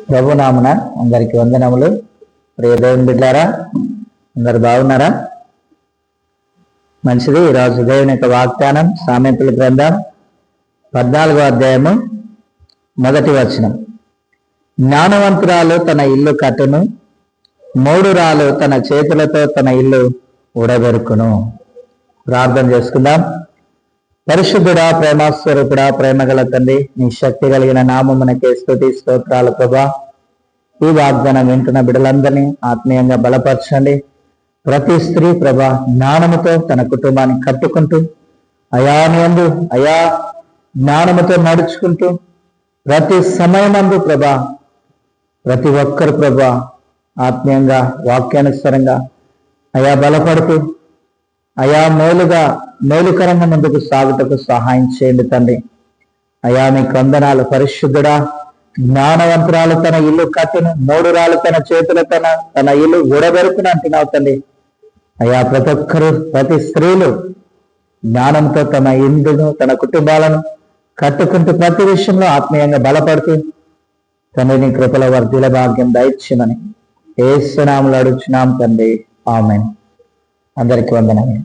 ప్రభునామన అందరికి వందనములు. ప్రియ దేవుని బిడ్డారా, అందరు బాగున్నారా? మంచిది. ఈరోజు దేవుని యొక్క వాగ్దానం సామెతల గ్రంథం 14వ అధ్యాయము 1వ వచనం. జ్ఞానవంతురాలు తన ఇల్లు కట్టును, మూఢురాలు తన చేతులతో తన ఇల్లు ఉడబెరుకును. ప్రార్థన చేసుకుందాం. పరిశుద్ధుడా, ప్రేమస్వరూపుడా, ప్రేమగల తండ్రి, నీ శక్తి కలిగిన నామమునకే స్తుతి స్తోత్రాలు ప్రభా. ఈ వాగ్దానం వింటున్న బిడ్డలందరినీ ఆత్మీయంగా బలపరచండి. ప్రతి స్త్రీ ప్రభా జ్ఞానముతో తన కుటుంబాన్ని కట్టుకుంటూ అయానందు అయా జ్ఞానముతో నడుచుకుంటూ ప్రతి సమయమందు ప్రభా ప్రతి ఒక్కరు ప్రభా ఆత్మీయంగా వాక్యానుసారంగా అయా బలపడుతూ అయా మేలుకరంగా ముందుకు సాగుటకు సహాయం చేయండి తండ్రి. అయా మీకు వందనాలు. పరిశుద్ధుడా, జ్ఞానవంతురాలు తన ఇల్లు కట్టును, మూఢురాలు తన చేతుల తన ఇల్లు ఉడబెరుకును అంటున్నావు తండ్రి. అయా ప్రతి ఒక్కరు, ప్రతి స్త్రీలు జ్ఞానంతో తన ఇందును తన కుటుంబాలను కట్టుకుంటూ ప్రతి విషయంలో ఆత్మీయంగా బలపడుతూ తండ్రి నీ కృపల వర్ధిల భాగ్యం దయచేయమని యేసు నామములో అడుగుచున్నాం తండ్రి. ఆమేన్. అందరికీ వందనాలు.